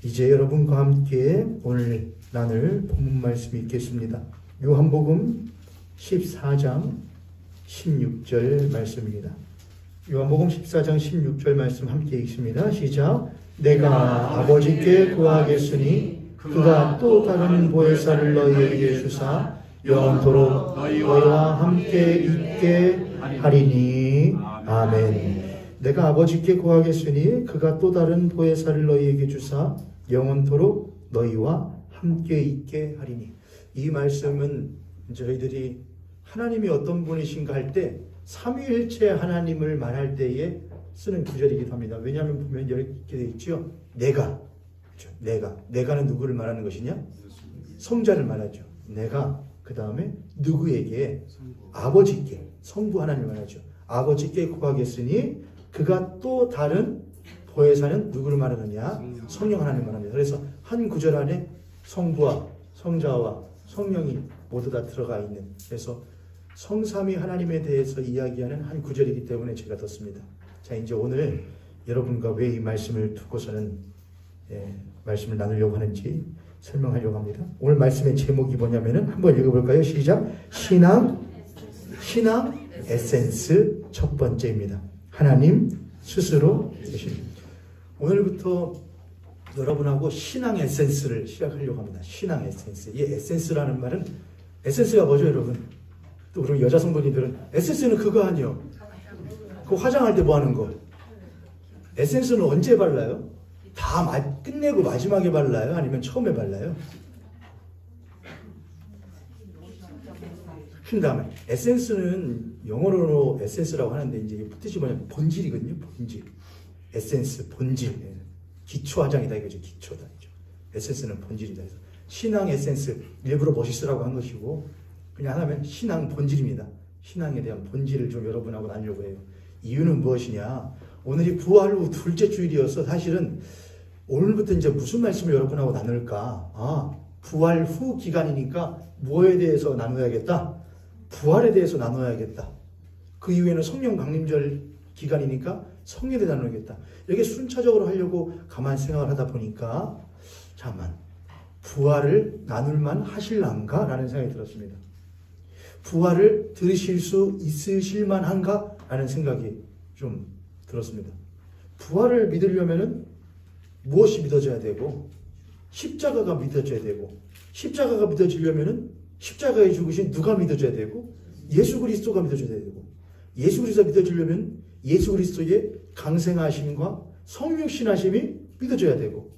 이제 여러분과 함께 오늘 나눌 본문 말씀이 있겠습니다. 요한복음 14장 16절 말씀입니다. 요한복음 14장 16절 말씀 함께 읽습니다. 시작. 내가 아버지께 구하겠으니 그가 또 다른 보혜사를 너희에게 주사 영원토록 너희와 함께 있게 하리니. 아멘. 내가 아버지께 구하겠으니 그가 또 다른 보혜사를 너희에게 주사 영원토록 너희와 함께 있게 하리니. 이 말씀은 저희들이 하나님이 어떤 분이신가 할 때 삼위일체 하나님을 말할 때에 쓰는 구절이기도 합니다. 왜냐하면 보면 이렇게 되어 있죠. 내가, 그렇죠? 내가는 누구를 말하는 것이냐? 성자를 말하죠. 내가 그 다음에 누구에게? 아버지께, 성부 하나님을 말하죠. 아버지께 구하겠으니 그가 또 다른 보혜사는 누구를 말하느냐? 성령 하나님을 말합니다. 그래서 한 구절 안에 성부와 성자와 성령이 모두 다 들어가 있는, 그래서 성삼위 하나님에 대해서 이야기하는 한 구절이기 때문에 제가 떴습니다. 자, 이제 오늘 여러분과 왜 이 말씀을 두고서는 말씀을 나누려고 하는지 설명하려고 합니다. 오늘 말씀의 제목이 뭐냐면은 한번 읽어볼까요? 시작. 신앙 에센스 첫 번째입니다. 하나님 스스로 계신. 오늘부터 여러분하고 신앙 에센스를 시작하려고 합니다. 신앙 에센스. 이 에센스라는 말은, 에센스가 뭐죠, 여러분? 또 그리고 여자 성도님들은 에센스는 그거 아니요. 그 화장할 때 뭐 하는 거? 에센스는 언제 발라요? 다 끝내고 마지막에 발라요? 아니면 처음에 발라요? 그 다음에 에센스는 영어로 에센스라고 하는데 이제 이게 뜻이 뭐냐면 본질이거든요. 본질. 에센스, 본질. 기초 화장이다 이거죠. 기초다. 에센스는 본질이다. 그래서 신앙 에센스, 일부러 멋있으라고 한 것이고 그냥 하나면 신앙 본질입니다. 신앙에 대한 본질을 좀 여러분하고 나누려고 해요. 이유는 무엇이냐? 오늘이 부활 후 둘째 주일이어서 사실은 오늘부터 이제 무슨 말씀을 여러분하고 나눌까? 부활 후 기간이니까 뭐에 대해서 나눠야겠다? 부활에 대해서 나눠야겠다. 그 이후에는 성령 강림절 기간이니까 성령에 대해 나누겠다. 이렇게 순차적으로 하려고 가만 생각을 하다 보니까 잠깐만, 부활을 나눌만 하실란가? 라는 생각이 들었습니다. 부활을 들으실 수 있으실만 한가? 라는 생각이 좀 들었습니다. 부활을 믿으려면은 무엇이 믿어져야 되고, 십자가가 믿어져야 되고, 십자가가 믿어지려면은 십자가에 죽으신 누가 믿어져야 되고, 예수 그리스도가 믿어져야 되고, 예수 그리스도가 믿어지려면 예수 그리스도의 강생하심과 성육신하심이 믿어져야 되고,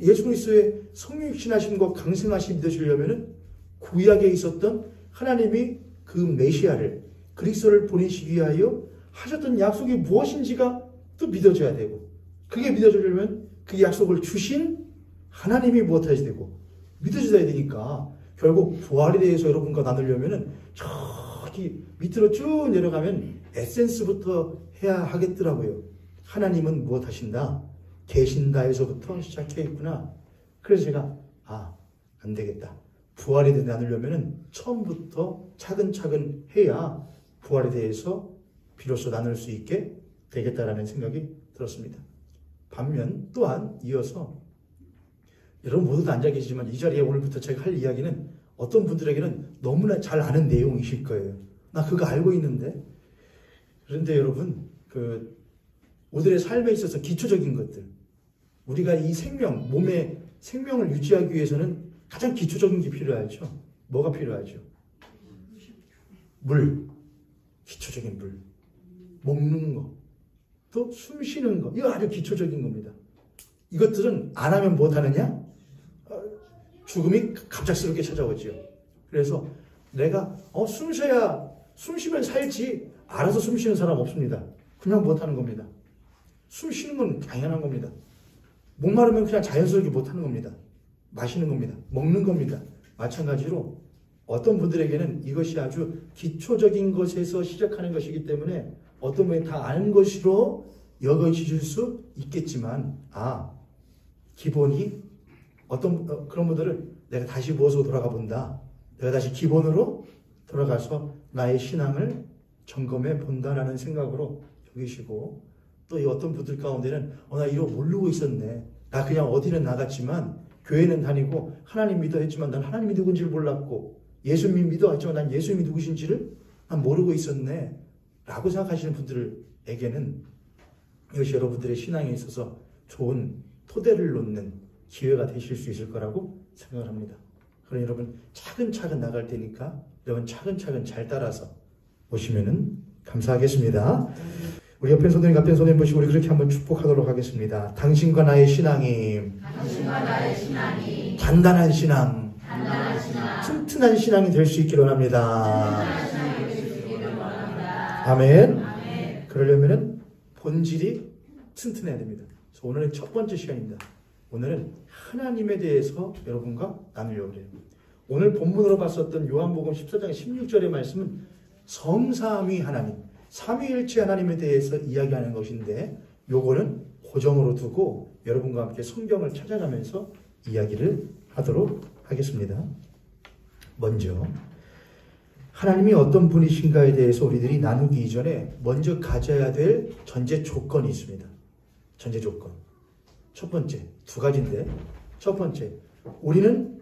예수 그리스도의 성육신하심과 강생하심이 믿어지려면은 구약에 있었던 하나님이 그 메시아를, 그리스도를 보내시기 위하여 하셨던 약속이 무엇인지가 또 믿어져야 되고, 그게 믿어지려면 그 약속을 주신 하나님이 무엇하셔야 되고 믿어져야 되니까 결국 부활에 대해서 여러분과 나누려면은 저기 밑으로 쭉 내려가면 에센스부터 해야 하겠더라고요. 하나님은 무엇 하신다? 계신다에서부터 시작해 있구나. 그래서 제가 안 되겠다. 부활에 대해 나누려면은 처음부터 차근차근 해야 부활에 대해서 비로소 나눌 수 있게 되겠다라는 생각이 들었습니다. 반면 또한 이어서 여러분 모두 다 앉아 계시지만 이 자리에 오늘부터 제가 할 이야기는 어떤 분들에게는 너무나 잘 아는 내용이실 거예요. 나 그거 알고 있는데. 그런데 여러분, 우리들의 삶에 있어서 기초적인 것들, 우리가 이 생명, 몸의 생명을 유지하기 위해서는 가장 기초적인 게 필요하죠. 뭐가 필요하죠? 물, 기초적인 물, 먹는 거, 또 숨 쉬는 거, 이거 아주 기초적인 겁니다. 이것들은 안 하면 못하느냐? 죽음이 갑작스럽게 찾아오죠. 그래서 내가 숨 쉬면 살지, 알아서 숨 쉬는 사람 없습니다. 그냥 못하는 겁니다. 숨 쉬는 건 당연한 겁니다. 목마르면 그냥 자연스럽게 못하는 겁니다. 마시는 겁니다. 먹는 겁니다. 마찬가지로 어떤 분들에게는 이것이 아주 기초적인 것에서 시작하는 것이기 때문에 어떤 분이 다 아는 것으로 여겨지실 수 있겠지만, 기본이 그런 분들은 내가 다시 무엇으로 돌아가 본다. 내가 다시 기본으로 돌아가서 나의 신앙을 점검해 본다라는 생각으로 여기시고, 또 이 어떤 분들 가운데는 나 이거 모르고 있었네. 나 그냥 어디는 나갔지만 교회는 다니고 하나님 믿어 했지만 난 하나님이 누군지를 몰랐고 예수 믿어 했지만 난 예수님이 누구신지를 난 모르고 있었네 라고 생각하시는 분들에게는 이것이 여러분들의 신앙에 있어서 좋은 토대를 놓는 기회가 되실 수 있을 거라고 생각을 합니다. 그럼 여러분 차근차근 나갈 테니까 여러분 차근차근 잘 따라서 오시면은 감사하겠습니다. 우리 옆에 손님 앞에 손님 보시고 우리 그렇게 한번 축복하도록 하겠습니다. 당신과 나의 신앙이 단단한 신앙, 튼튼한 신앙이 될 수 있기를 원합니다. 아멘. 그러려면은 본질이 튼튼해야 됩니다. 그래서 오늘은 첫 번째 시간입니다. 오늘은 하나님에 대해서 여러분과 나누려고 해요. 오늘 본문으로 봤었던 요한복음 14장 16절의 말씀은 성삼위 하나님, 삼위일체 하나님에 대해서 이야기하는 것인데 요거는 고정으로 두고 여러분과 함께 성경을 찾아가면서 이야기를 하도록 하겠습니다. 먼저 하나님이 어떤 분이신가에 대해서 우리들이 나누기 이전에 먼저 가져야 될 전제 조건이 있습니다. 전제 조건. 첫 번째, 두 가지인데 첫 번째, 우리는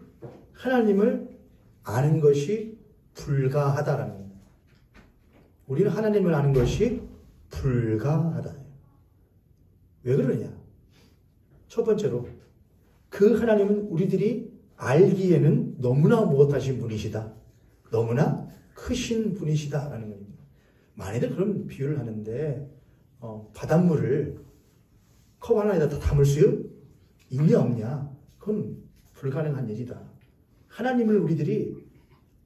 하나님을 아는 것이 불가하다라는 겁니다. 우리는 하나님을 아는 것이 불가하다. 왜 그러냐? 첫 번째로 그 하나님은 우리들이 알기에는 너무나 못하신 분이시다. 너무나 크신 분이시다라는 겁니다. 많이들 그런 비유를 하는데 바닷물을 컵 하나에다 다 담을 수 있냐 없냐? 그건 불가능한 일이다. 하나님을 우리들이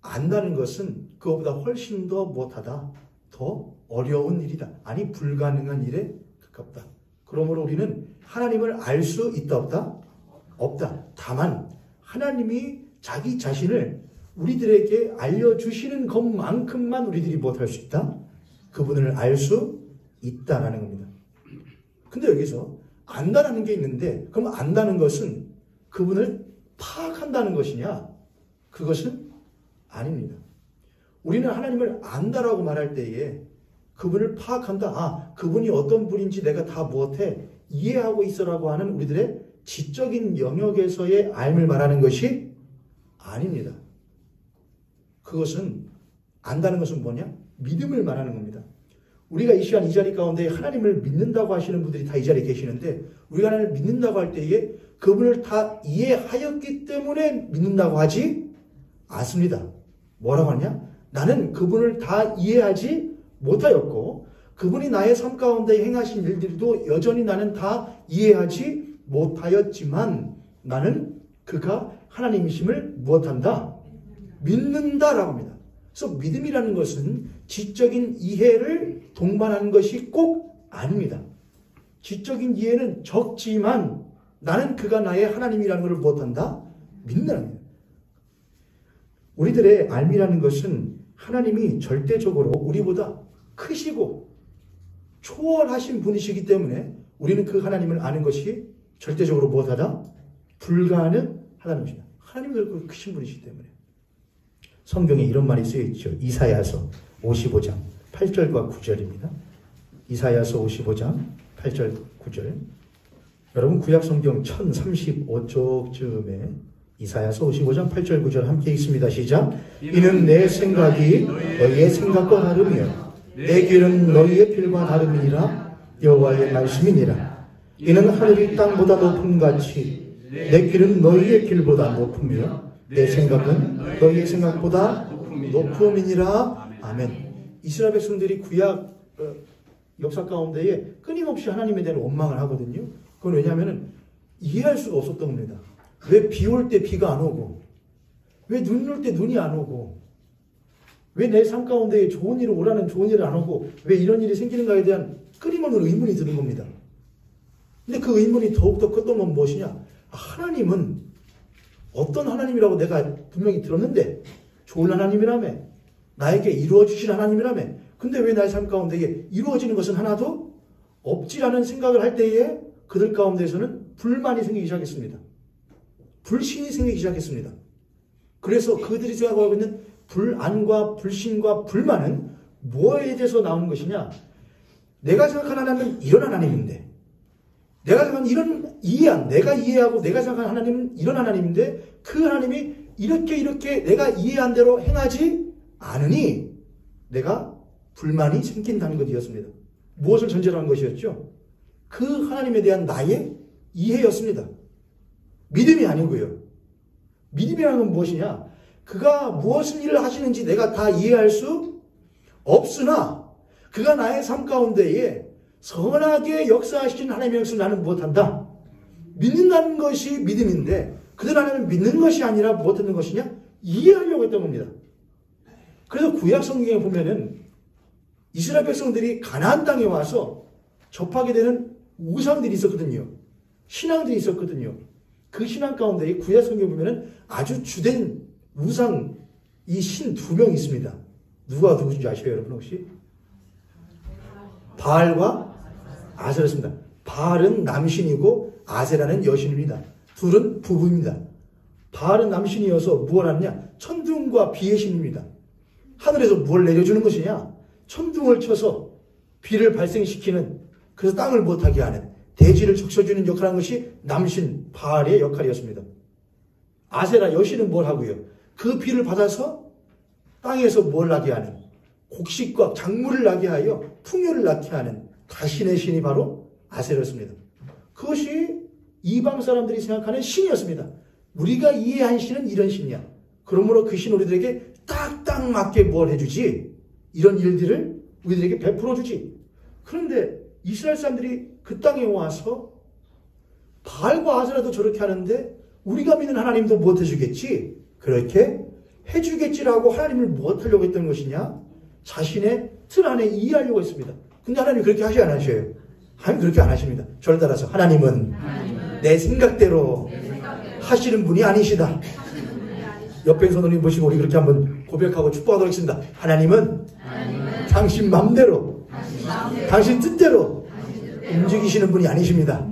안다는 것은 그것보다 훨씬 더 못하다. 더 어려운 일이다. 아니 불가능한 일에 가깝다. 그러므로 우리는 하나님을 알 수 있다 없다? 없다. 다만 하나님이 자기 자신을 우리들에게 알려주시는 것만큼만 우리들이 못할 수 있다? 그분을 알 수 있다라는 겁니다. 근데 여기서 안다라는 게 있는데 그럼 안다는 것은 그분을 파악한다는 것이냐? 그것은 아닙니다. 우리는 하나님을 안다라고 말할 때에 그분을 파악한다. 아, 그분이 어떤 분인지 내가 다 못해 이해하고 있어라고 하는 우리들의 지적인 영역에서의 알을 말하는 것이 아닙니다. 그것은 안다는 것은 뭐냐? 믿음을 말하는 겁니다. 우리가 이 시간 이 자리 가운데 하나님을 믿는다고 하시는 분들이 다 이 자리에 계시는데 우리가 하나님을 믿는다고 할 때에 그분을 다 이해하였기 때문에 믿는다고 하지 않습니다. 뭐라고 하냐? 나는 그분을 다 이해하지 못하였고 그분이 나의 삶 가운데 행하신 일들도 여전히 나는 다 이해하지 못하였지만 나는 그가 하나님이심을 무엇한다? 믿는다라고 합니다. 그래서 믿음이라는 것은 지적인 이해를 동반하는 것이 꼭 아닙니다. 지적인 이해는 적지만 나는 그가 나의 하나님이라는 것을 무엇한다? 믿는다는 겁니다. 우리들의 알미라는 것은 하나님이 절대적으로 우리보다 크시고 초월하신 분이시기 때문에 우리는 그 하나님을 아는 것이 절대적으로 무엇하다? 불가능하다는 것입니다. 하나님이 그렇게 크신 분이시기 때문에. 성경에 이런 말이 쓰여 있죠. 이사야서 55장 8절과 9절입니다. 이사야서 55장 8절 9절. 여러분 구약 성경 1035쪽쯤에 이사야서 55장 8절 9절 함께 읽습니다. 시작. 이는 내 생각이 너희의 생각과 다르며 내 길은 너희의 길과 다름이니라. 여호와의 말씀이니라. 이는 하늘이 땅보다 높음 같이 내 길은 너희의 길보다 높으며 내 생각은 너희의 생각보다 높음이니라. 아멘. 이스라엘 백성들이 구약 역사 가운데에 끊임없이 하나님에 대한 원망을 하거든요. 그건 왜냐하면 이해할 수가 없었던 겁니다. 왜 비 올 때 비가 안 오고 왜 눈 올 때 눈이 안 오고 왜 내 삶 가운데 좋은 일이 오라는 좋은 일이 안 오고 왜 이런 일이 생기는가에 대한 끊임없는 의문이 드는 겁니다. 근데 그 의문이 더욱더 컸던 건 무엇이냐? 하나님은 어떤 하나님이라고 내가 분명히 들었는데 좋은 하나님이라며 나에게 이루어주신 하나님이라며 근데 왜 나의 삶 가운데 이루어지는 것은 하나도 없지라는 생각을 할 때에 그들 가운데서는 불만이 생기기 시작했습니다. 불신이 생기기 시작했습니다. 그래서 그들이 생각하고 있는 불안과 불신과 불만은 뭐에 대해서 나오는 것이냐? 내가 생각하는 하나님은 이런 하나님인데 내가 생각하는 이런 내가 이해하고 내가 생각하는 하나님은 이런 하나님인데 그 하나님이 이렇게 내가 이해한 대로 행하지 않으니 내가 불만이 생긴다는 것이었습니다. 무엇을 전제로 한 것이었죠? 그 하나님에 대한 나의 이해였습니다. 믿음이 아니고요. 믿음이라는 건 무엇이냐? 그가 무엇을 일을 하시는지 내가 다 이해할 수 없으나 그가 나의 삶 가운데에 선하게 역사하시는 하나님의 역사를 나는 무엇한다? 믿는다는 것이 믿음인데 그들 안에는 믿는 것이 아니라 무엇하는 것이냐? 이해하려고 했던 겁니다. 그래서 구약 성경에 보면은 이스라엘 백성들이 가나안 땅에 와서 접하게 되는 우상들이 있었거든요. 신앙들이 있었거든요. 그 신앙 가운데 구약 성경에 보면은 아주 주된 우상 이 신 2명이 있습니다. 누가 누구인지 아시죠, 여러분 혹시? 바알과 아세라였습니다. 바알은 남신이고 아세라는 여신입니다. 둘은 부부입니다. 바알은 남신이어서 무엇 하느냐? 천둥과 비의 신입니다. 하늘에서 뭘 내려주는 것이냐? 천둥을 쳐서 비를 발생시키는, 그래서 땅을 못하게 하는, 대지를 적셔주는 역할을 한 것이 남신 바알의 역할이었습니다. 아세라 여신은 뭘 하고요? 그 비를 받아서 땅에서 뭘 나게 하는, 곡식과 작물을 나게 하여 풍요를 낳게 하는 가신의 신이 바로 아세라였습니다. 그것이 이방 사람들이 생각하는 신이었습니다. 우리가 이해한 신은 이런 신이야. 그러므로 그 신 우리들에게 딱딱 맞게 뭘 해주지? 이런 일들을 우리들에게 베풀어주지. 그런데 이스라엘 사람들이 그 땅에 와서 바알과 아세라도 저렇게 하는데 우리가 믿는 하나님도 못 해주겠지? 그렇게 해주겠지라고 하나님을 못 하려고 했던 것이냐? 자신의 틀 안에 이해하려고 했습니다. 근데 하나님 그렇게 하시 안 하셔요? 하나님 그렇게 안 하십니다. 저를 따라서 하나님은 내 생각대로 하시는 분이 아니시다. 옆에 성도님 보시고 우리 그렇게 한번 고백하고 축복하도록 하겠습니다. 하나님은 당신 맘대로, 당신 뜻대로 움직이시는 분이 아니십니다.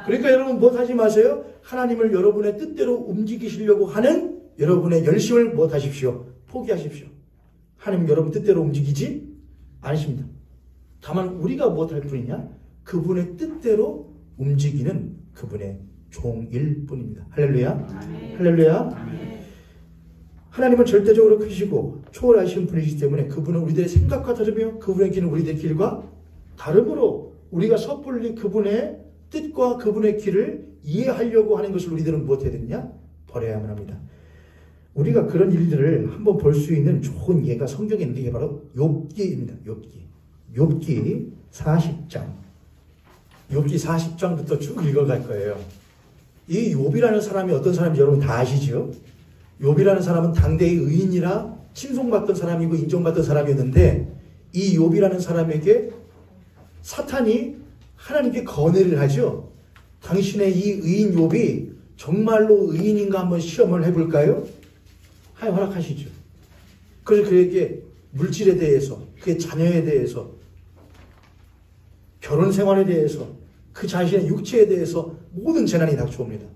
그러니까 여러분 못하지 마세요. 하나님을 여러분의 뜻대로 움직이시려고 하는 여러분의 열심을 못하십시오. 포기하십시오. 하나님 여러분 뜻대로 움직이지 않으십니다. 다만 우리가 못할 뿐이냐? 그분의 뜻대로 움직이는 그분의 종일 뿐입니다. 할렐루야. 할렐루야. 하나님은 절대적으로 크시고 초월하신 분이시기 때문에 그분은 우리들의 생각과 다르며 그분의 길은 우리들의 길과 다르므로 우리가 섣불리 그분의 뜻과 그분의 길을 이해하려고 하는 것을 우리들은 무엇해야 되느냐? 버려야만 합니다. 우리가 그런 일들을 한번 볼 수 있는 좋은 예가 성경에 있는 게 바로 욥기입니다. 욥기 40장. 욥기 40장부터 쭉 읽어갈 거예요. 이 욥이라는 사람이 어떤 사람인지 여러분 다 아시죠? 욥이라는 사람은 당대의 의인이라 칭송받던 사람이고 인정받던 사람이었는데 이 욥이라는 사람에게 사탄이 하나님께 건의를 하죠. 당신의 이 의인 욥이 정말로 의인인가 한번 시험을 해볼까요? 하여 허락하시죠. 그래서 그에게 물질에 대해서, 그의 자녀에 대해서, 결혼 생활에 대해서, 그 자신의 육체에 대해서 모든 재난이 닥쳐옵니다.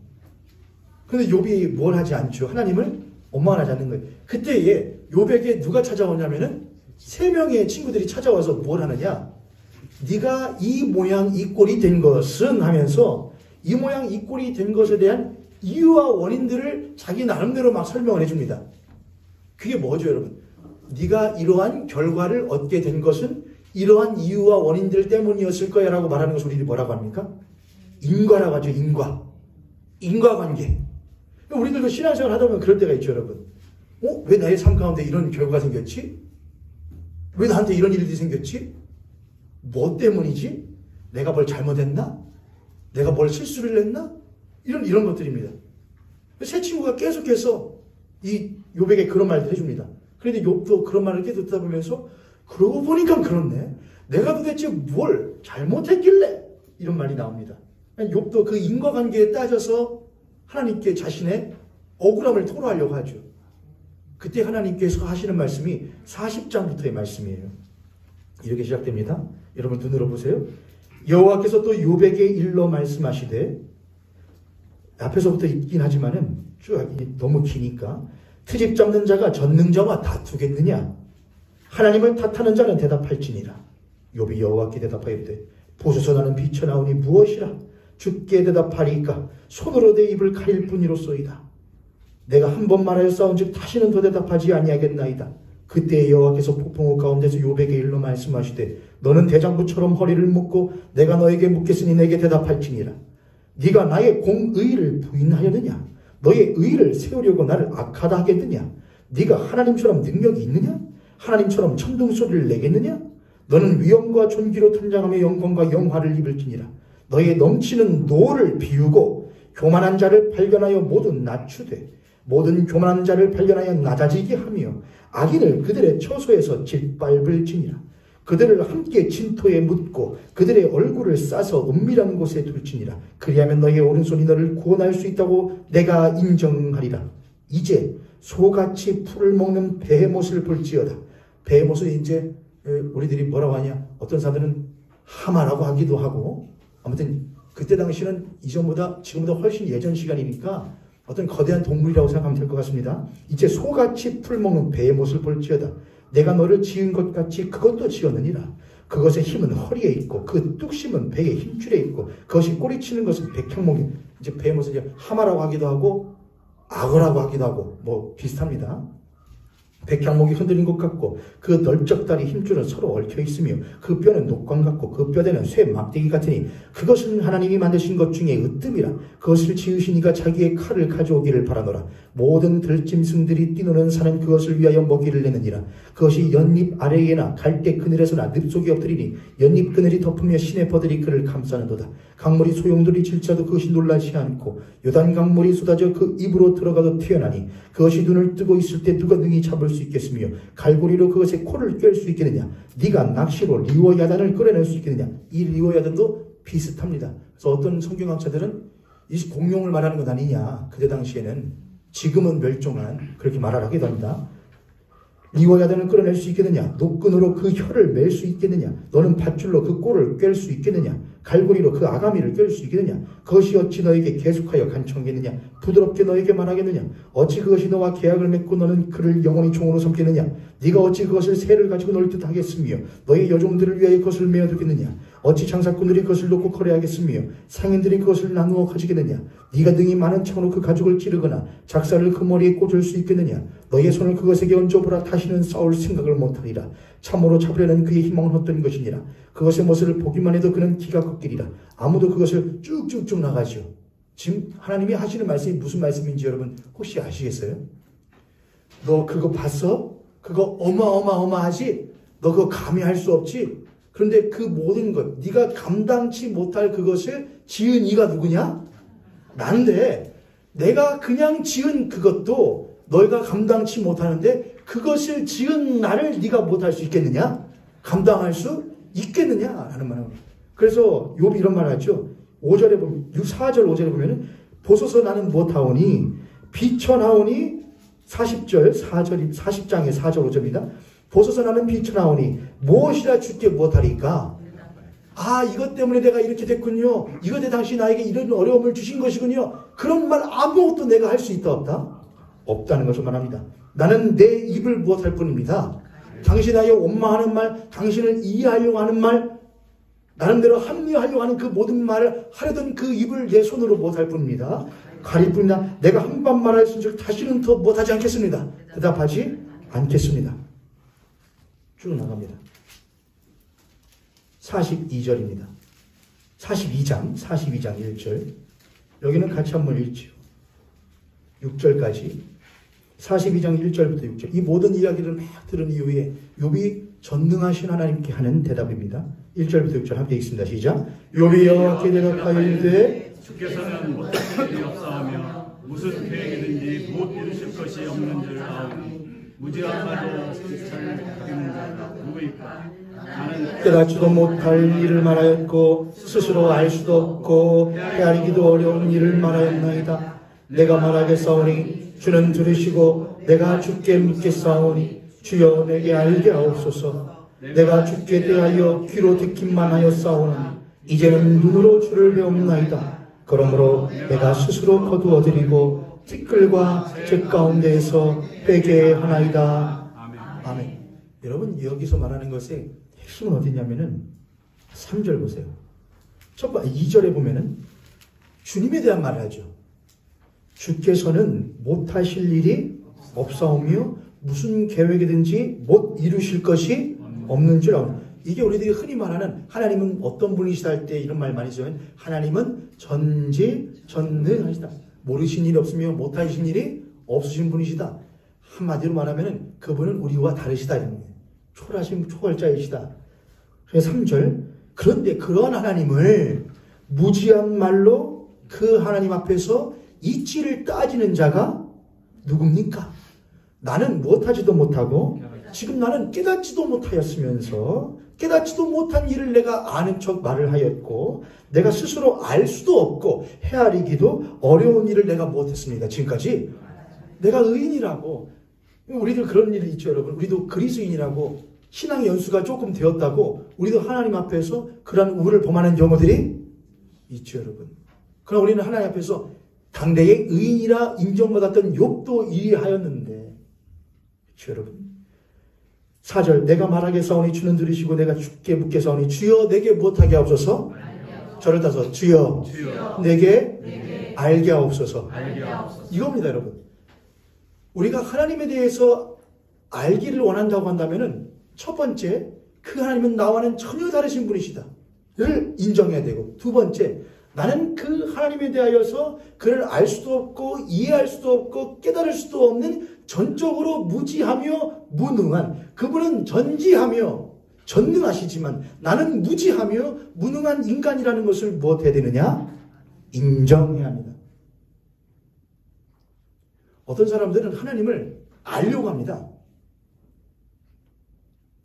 그런데 욥이 뭘 하지 않죠? 하나님을 원망하지 않는 거예요. 그때에 욥에게 누가 찾아오냐면은 3명의 친구들이 찾아와서 뭘 하느냐? 네가 이 모양 이 꼴이 된 것은 하면서 이 모양 이 꼴이 된 것에 대한 이유와 원인들을 자기 나름대로 막 설명을 해줍니다. 그게 뭐죠, 여러분? 네가 이러한 결과를 얻게 된 것은 이러한 이유와 원인들 때문이었을 거야 라고 말하는 것을 우리들이 뭐라고 합니까? 인과라고 하죠. 인과관계. 우리들도 신앙생활 하다 보면 그럴 때가 있죠, 여러분. 왜 나의 삶 가운데 이런 결과가 생겼지? 왜 나한테 이런 일들이 생겼지? 뭐 때문이지? 내가 뭘 잘못했나? 내가 뭘 실수를 했나? 이런 것들입니다. 세 친구가 계속해서 이 욥에게 그런 말을 해줍니다. 그런데 욥도 그런 말을 계속 듣다 보면서 그러고 보니까 그렇네. 내가 도대체 뭘 잘못했길래? 이런 말이 나옵니다. 욥도 그 인과관계에 따져서 하나님께 자신의 억울함을 토로하려고 하죠. 그때 하나님께서 하시는 말씀이 40장부터의 말씀이에요. 이렇게 시작됩니다. 여러분 눈으로 보세요. 여호와께서 또 욥에게 일러 말씀하시되, 앞에서부터 있긴 하지만은 쭉 너무 기니까, 트집 잡는 자가 전능자와 다투겠느냐? 하나님을 탓하는 자는 대답할지니라. 욥이 여호와께 대답하여 이르되, 보소서 나는 비쳐나오니 무엇이라 주께 대답하리까 손으로 내 입을 가릴 뿐이로소이다. 내가 한 번 말하였사온즉 다시는 더 대답하지 아니하겠나이다. 그때 여호와께서 폭풍우 가운데서 욥에게 일러 말씀하시되 너는 대장부처럼 허리를 묶고 내가 너에게 묻겠으니 내게 대답할지니라. 네가 나의 공의를 부인하였느냐? 너의 의를 세우려고 나를 악하다 하겠느냐? 네가 하나님처럼 능력이 있느냐? 하나님처럼 천둥소리를 내겠느냐? 너는 위엄과 존귀로 탄장하며 영광과 영화를 입을지니라. 너의 넘치는 노를 비우고 교만한 자를 발견하여 모두 낮추되 모든 교만한 자를 발견하여 낮아지게 하며 악인을 그들의 처소에서 짓밟을지니라. 그들을 함께 진토에 묻고 그들의 얼굴을 싸서 은밀한 곳에 둘지니라. 그리하면 너의 오른손이 너를 구원할 수 있다고 내가 인정하리라. 이제 소같이 풀을 먹는 베헤못을 볼지어다. 베헤못은 이제 우리들이 뭐라고 하냐, 어떤 사람들은 하마라고 하기도 하고, 아무튼 그때 당시는 이전보다 지금보다 훨씬 예전 시간이니까 어떤 거대한 동물이라고 생각하면 될 것 같습니다. 이제 소같이 풀 먹는 베헤못을 볼지어다. 내가 너를 지은 것 같이 그것도 지었느니라. 그것의 힘은 허리에 있고 그 뚝심은 배의 힘줄에 있고 그것이 꼬리치는 것은 백향목이, 이제 베헤못은 이제 하마라고 하기도 하고 악어라고 하기도 하고 뭐 비슷합니다. 백향목이 흔들린 것 같고 그 넓적다리 힘줄은 서로 얽혀 있으며 그 뼈는 녹광 같고 그 뼈대는 쇠 막대기 같으니 그것은 하나님이 만드신 것 중에 으뜸이라. 그것을 지으신 이가 자기의 칼을 가져오기를 바라노라. 모든 들짐승들이 뛰노는 산은 그것을 위하여 먹이를 내느니라. 그것이 연잎 아래에나 갈대 그늘에서나 늪속에 엎드리니 연잎 그늘이 덮으며 시내 버들이 그를 감싸는도다. 강물이 소용돌이 질지라도 그것이 놀라지 않고 요단 강물이 쏟아져 그 입으로 들어가도 튀어나니 그것이 눈을 뜨고 있을 때 누가 능히 잡을 수 있겠으며 갈고리로 그것의 코를 꿰을 수 있겠느냐? 네가 낚시로 리워야단을 끌어낼 수 있겠느냐? 이 리워야단도 비슷합니다. 그래서 어떤 성경학자들은 이 공룡을 말하는 것 아니냐, 그때 당시에는, 지금은 멸종한, 그렇게 말을 하기도 합니다. 리워야단을 끌어낼 수 있겠느냐? 노끈으로 그 혀를 맬 수 있겠느냐? 너는 밧줄로 그 꼴을 꿰을 수 있겠느냐? 갈고리로 그 아가미를 꿰을 수 있겠느냐? 그것이 어찌 너에게 계속하여 간청하겠느냐? 부드럽게 너에게 말하겠느냐? 어찌 그것이 너와 계약을 맺고 너는 그를 영원히 종으로 삼겠느냐? 네가 어찌 그것을 새를 가지고 놀 듯 하겠으며 너의 여종들을 위하여 그것을 메어두겠느냐? 어찌 장사꾼들이 그것을 놓고 거래하겠으며 상인들이 그것을 나누어 가지겠느냐? 네가 능히 많은 창으로 그 가죽을 찌르거나 작사를 그 머리에 꽂을 수 있겠느냐? 너의 손을 그것에게 얹어보라. 다시는 싸울 생각을 못하리라. 참으로 잡으려는 그의 희망은 헛된 것이니라. 그것의 모습을 보기만 해도 그는 기가 꺾이리라. 아무도 그것을 쭉쭉쭉 나가죠. 지금 하나님이 하시는 말씀이 무슨 말씀인지 여러분 혹시 아시겠어요? 너 그거 봤어? 그거 어마어마하지? 너 그거 감히 할 수 없지? 그런데 그 모든 것, 네가 감당치 못할 그것을 지은 이가 누구냐? 난데 내가 그냥 지은 그것도 너희가 감당치 못하는데 그것을 지은 나를 네가 못할 수 있겠느냐? 감당할 수 있겠느냐? 라는 말입니다. 그래서 욥이 이런 말 하죠. 5절에 보면, 4절 5절에 보면은 보소서 나는 못하오니 비쳐나오니 40절 4절 40장의 4절 5절입니다. 보소서 나는 비쳐나오니 무엇이라 주께 못하리까? 아, 이것 때문에 내가 이렇게 됐군요. 이것 때문에 당신이 나에게 이런 어려움을 주신 것이군요. 그런 말 아무것도 내가 할 수 있다 없다? 없다는 것을 말합니다. 나는 내 입을 못할 뿐입니다. 당신이 나에게 원망하는 말, 당신을 이해하려고 하는 말, 나름대로 합리화하려고 하는 그 모든 말을 하려던 그 입을 내 손으로 못할 뿐입니다. 가릴 뿐이나 내가 한 번 말하였은즉 다시는 더 못하지 않겠습니다. 대답하지 않겠습니다. 쭉 나갑니다. 42절입니다. 42장 1절. 여기는 같이 한번 읽죠. 6절까지. 42장 1절부터 6절. 이 모든 이야기를 막 들은 이후에 욥이 전능하신 하나님께 하는 대답입니다. 1절부터 6절 함께 읽습니다. 시작. 욥이 여호와께 대답하여 이르되 주께서는 못하실 일이 없사하며 무슨 계획이든지 못 이루실 것이 없는 줄 아오니 무지한 말로 지체를 하는 자가 누구일까? 나는 깨닫지도 못할 일을 말하였고 스스로 알 수도 없고 헤아리기도 어려운 일을 말하였나이다. 내가 말하겠사오니 주는 들으시고 내가 주께 묻겠사오니 주여 내게 알게 하옵소서. 내가 주께 대하여 귀로 듣기만 하였사오니 이제는 눈으로 주를 배웁나이다. 그러므로 내가 스스로 거두어드리고 티끌과 제 가운데에서 빼게 하나이다. 아멘. 여러분 여기서 말하는 것의 핵심은 어디냐면은 3절 보세요. 첫 번째 2절에 보면은 주님에 대한 말을 하죠. 주께서는 못하실 일이 없사오며 무슨 계획이든지 못 이루실 것이 없는 줄 아오니. 이게 우리들이 흔히 말하는 하나님은 어떤 분이시다 할 때 이런 말 많이 써요. 하나님은 전지전능하시다. 모르신 일이 없으며 못하신 일이 없으신 분이시다. 한마디로 말하면 그분은 우리와 다르시다. 이런 거예요. 초월하신 초월자이시다. 그래서 3절 그런데 그런 하나님을 무지한 말로 그 하나님 앞에서 이치를 따지는 자가 누굽니까? 나는 못하지도 못하고 지금 나는 깨닫지도 못하였으면서 깨닫지도 못한 일을 내가 아는 척 말을 하였고 내가 스스로 알 수도 없고 헤아리기도 어려운 일을 내가 못했습니다. 지금까지 내가 의인이라고. 우리들 그런 일이 있죠, 여러분. 우리도 그리스인이라고 신앙 연수가 조금 되었다고 우리도 하나님 앞에서 그러한 우를 범하는 경우들이 있죠, 여러분. 그러나 우리는 하나님 앞에서 당대의 의인이라 인정받았던 욥도 이리 하였는데, 그렇죠, 여러분. 4절 내가 말하겠사오니 주는 들으시고 내가 주께 묻겠사오니 주여 내게 무엇하게 하옵소서. 저를 따서 주여 내게 알게 하옵소서. 이겁니다, 여러분. 우리가 하나님에 대해서 알기를 원한다고 한다면은 첫 번째 그 하나님은 나와는 전혀 다르신 분이시다를 인정해야 되고, 두 번째 나는 그 하나님에 대하여서 그를 알 수도 없고 이해할 수도 없고 깨달을 수도 없는 전적으로 무지하며 무능한, 그분은 전지하며 전능하시지만 나는 무지하며 무능한 인간이라는 것을 무엇해야 되느냐? 인정해야 합니다. 어떤 사람들은 하나님을 알려고 합니다.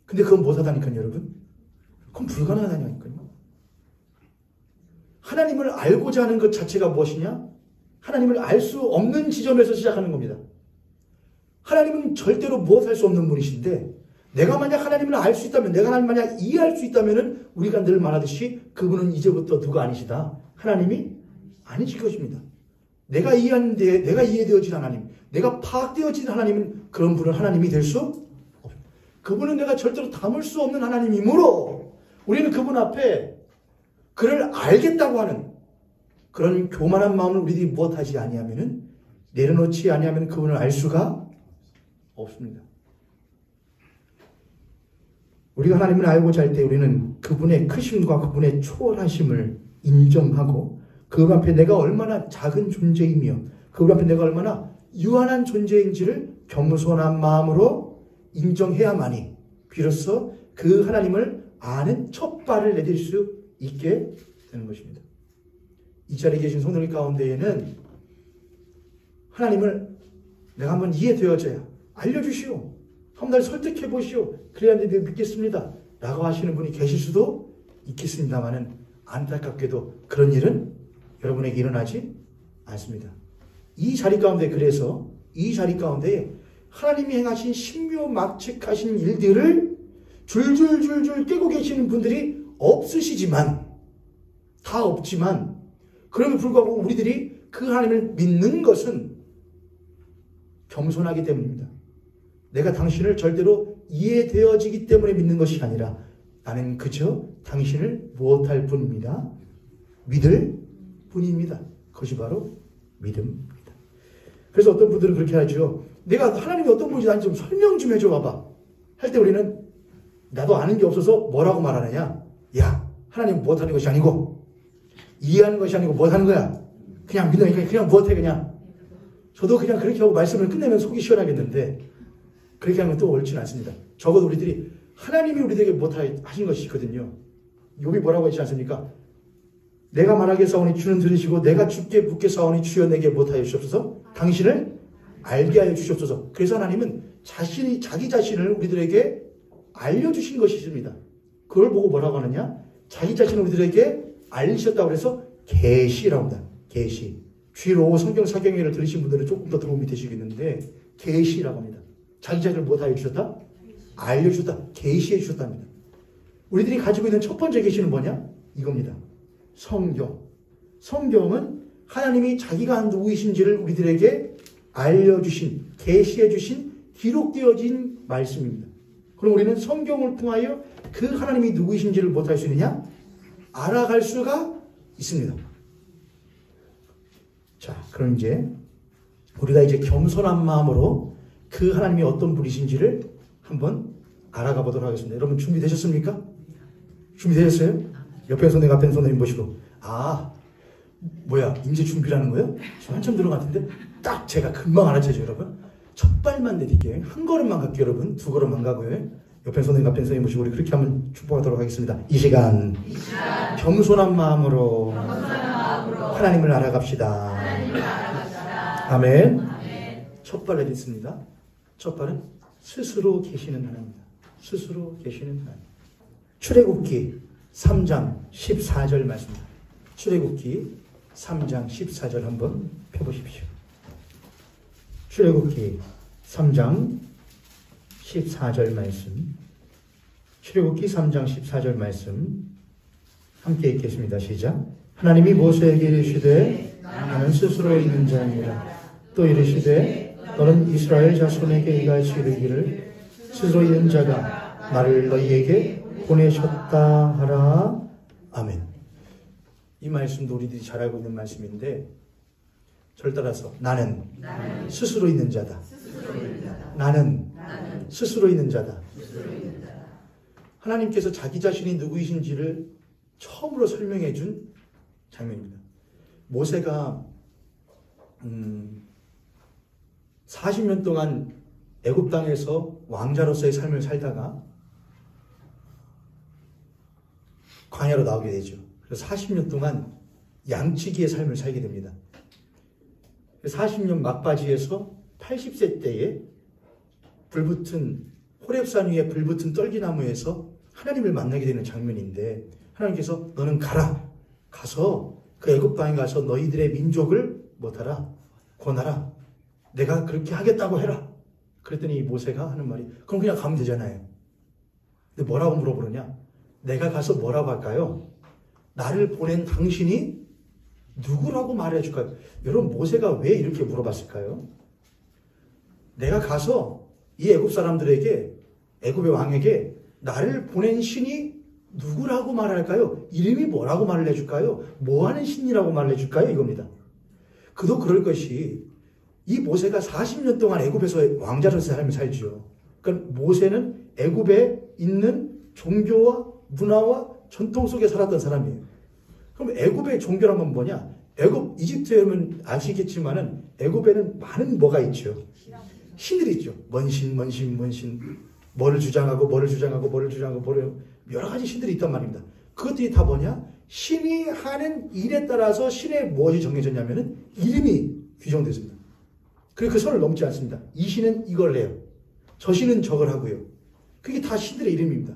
근데 그건 못하다니까요, 여러분. 그건 불가능하다니까요. 하나님을 알고자 하는 것 자체가 무엇이냐? 하나님을 알 수 없는 지점에서 시작하는 겁니다. 하나님은 절대로 무엇할 수 없는 분이신데, 내가 만약 하나님을 알 수 있다면, 내가 하나님 만약 이해할 수 있다면 우리가 늘 말하듯이 그분은 이제부터 누가 아니시다? 하나님이 아니실 것입니다. 내가 이해하는데, 내가 이해되어진 하나님, 내가 파악되어진 하나님은 그런 분은 하나님이 될 수 없습니다. 그분은 내가 절대로 담을 수 없는 하나님이므로 우리는 그분 앞에 그를 알겠다고 하는 그런 교만한 마음을 우리들이 무엇하지 아니하면은, 내려놓지 아니하면 그분을 알 수가 없습니다. 우리가 하나님을 알고자 할 때 우리는 그분의 크심과 그분의 초월하심을 인정하고 그분 앞에 내가 얼마나 작은 존재이며 그분 앞에 내가 얼마나 유한한 존재인지를 겸손한 마음으로 인정해야만이 비로소 그 하나님을 아는 첫 발을 내딜 수 있게 되는 것입니다. 이 자리에 계신 성도들 가운데에는 하나님을 내가 한번 이해되어져야 알려주시오, 한번 날 설득해 보시오, 그래야 내가 믿겠습니다 라고 하시는 분이 계실 수도 있겠습니다만은 안타깝게도 그런 일은 여러분에게 일어나지 않습니다. 이 자리 가운데, 그래서 이 자리 가운데 하나님이 행하신 신묘막측하신 일들을 줄줄줄줄 깨고 계시는 분들이 없으시지만, 다 없지만, 그럼에도 불구하고 우리들이 그 하나님을 믿는 것은 겸손하기 때문입니다. 내가 당신을 절대로 이해되어지기 때문에 믿는 것이 아니라 나는 그저 당신을 무엇할 뿐입니다. 믿을 뿐입니다. 그것이 바로 믿음입니다. 그래서 어떤 분들은 그렇게 하죠. 내가 하나님이 어떤 분인지 난 좀 설명 좀 해줘 봐봐 할 때 우리는 나도 아는 게 없어서 뭐라고 말하느냐? 야, 하나님 무엇하는 것이 아니고 이해하는 것이 아니고 무엇하는 거야? 그냥 믿으니까 그냥 무엇해 그냥. 저도 그냥 그렇게 하고 말씀을 끝내면 속이 시원하겠는데 그렇게 하면 또 옳지는 않습니다. 적어도 우리들이 하나님이 우리에게 무엇하신 것이 있거든요. 욥이 뭐라고 했지 않습니까? 내가 말하겠사오니 주는 들으시고 내가 주께 묻겠사오니 주여 내게 무엇하여 주시옵소서. 당신을 알게 하여 주시옵소서. 그래서 하나님은 자기 자신을 우리들에게 알려주신 것이 있습니다. 그걸 보고 뭐라고 하느냐? 자기 자신을 우리들에게 알리셨다고 해서 계시라고 합니다. 계시. 주로 성경 사경회를 들으신 분들은 조금 더 도움이 되시겠는데 계시라고 합니다. 자기 자신을 무엇하여 주셨다? 알려주셨다. 계시해 주셨답니다. 우리들이 가지고 있는 첫 번째 계시는 뭐냐? 이겁니다. 성경. 성경은 하나님이 자기가 누구이신지를 우리들에게 알려주신, 계시해 주신, 기록되어진 말씀입니다. 그럼 우리는 성경을 통하여 그 하나님이 누구이신지를 못할 수 있느냐? 알아갈 수가 있습니다. 자, 그럼 이제 우리가 이제 겸손한 마음으로 그 하나님이 어떤 분이신지를 한번 알아가 보도록 하겠습니다. 여러분 준비되셨습니까? 준비되셨어요? 옆에 선생님, 앞에 선생님 보시고, 뭐야, 이제 준비라는 거예요? 지금 한참 들어갔는데 딱 제가 금방 알아채죠, 여러분. 첫 발만 내딛게 한 걸음만 갈게요, 여러분. 두 걸음만 가고요. 옆에 선생님, 앞에 선생님 보시고 우리 그렇게 한번 축복하도록 하겠습니다. 이 시간 겸손한 마음으로 하나님을 알아갑시다. 아멘. 첫 발 내딛습니다. 첫 발은 스스로 계시는 하나님입니다. 스스로 계시는 하나님. 출애굽기 3장 14절 말씀입니다. 출애굽기 3장 14절 한번 펴보십시오. 출애굽기 3장 14절 말씀. 출애굽기 3장 14절 말씀 함께 읽겠습니다. 시작. 하나님이 모세에게 이르시되 나는 스스로 있는 자니라. 또 이르시되 너는 이스라엘 자손에게 이같이 이르기를 스스로 있는 자가 나를 너희에게 보내셨다 하라. 아멘. 이 말씀도 우리들이 잘 알고 있는 말씀인데 저를 따라서 나는 스스로 있는 자다. 나는 스스로 있는 자다. 하나님께서 자기 자신이 누구이신지를 처음으로 설명해 준 장면입니다. 모세가 40년 동안 애굽 땅에서 왕자로서의 삶을 살다가 광야로 나오게 되죠. 그래서 40년 동안 양치기의 삶을 살게 됩니다. 40년 막바지에서 80세 때에 불붙은 호렙산 위에 불붙은 떨기나무에서 하나님을 만나게 되는 장면인데 하나님께서 너는 가서 그 애굽 땅에 가서 너희들의 민족을 못하라 권하라 내가 그렇게 하겠다고 해라. 그랬더니 모세가 하는 말이 그럼 그냥 가면 되잖아요. 근데 뭐라고 물어보느냐? 내가 가서 뭐라고 할까요? 나를 보낸 당신이 누구라고 말해줄까요? 여러분 모세가 왜 이렇게 물어봤을까요? 내가 가서 이 애굽 사람들에게 애굽의 왕에게 나를 보낸 신이 누구라고 말할까요? 이름이 뭐라고 말을 해줄까요? 뭐하는 신이라고 말을 해줄까요? 이겁니다. 그도 그럴 것이 이 모세가 40년 동안 애굽에서 왕자로서 삶을 살지요. 그러니까 모세는 애굽에 있는 종교와 문화와 전통 속에 살았던 사람이에요. 그럼 애굽의 종교란 건 뭐냐? 애굽 이집트에 오면 아시겠지만은 애굽에는 많은 뭐가 있죠. 신들이 있죠. 먼신. 뭐를 주장하고 여러 가지 신들이 있단 말입니다. 그것들이 다 뭐냐? 신이 하는 일에 따라서 신의 무엇이 정해졌냐면은 이름이 규정됐습니다. 그리고 그 선을 넘지 않습니다. 이 신은 이걸 해요. 저 신은 저걸 하고요. 그게 다 신들의 이름입니다.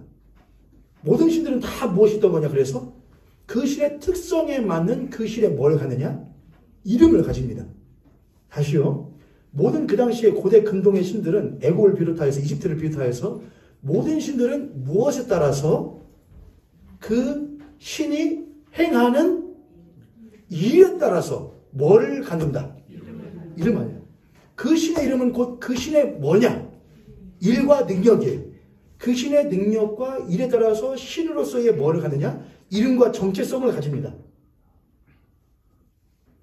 모든 신들은 다 무엇이 있던 거냐? 그래서 그 신의 특성에 맞는 그 신에 뭘 갖느냐? 이름을 가집니다. 다시요. 모든 그 당시에 고대 근동의 신들은 애굽을 비롯하여서 이집트를 비롯하여서 모든 신들은 무엇에 따라서 그 신이 행하는 일에 따라서 뭐를 갖는다? 이름 아니야. 그 신의 이름은 곧 그 신의 뭐냐? 일과 능력이에요. 그 신의 능력과 일에 따라서 신으로서의 뭐를 갖느냐? 이름과 정체성을 가집니다.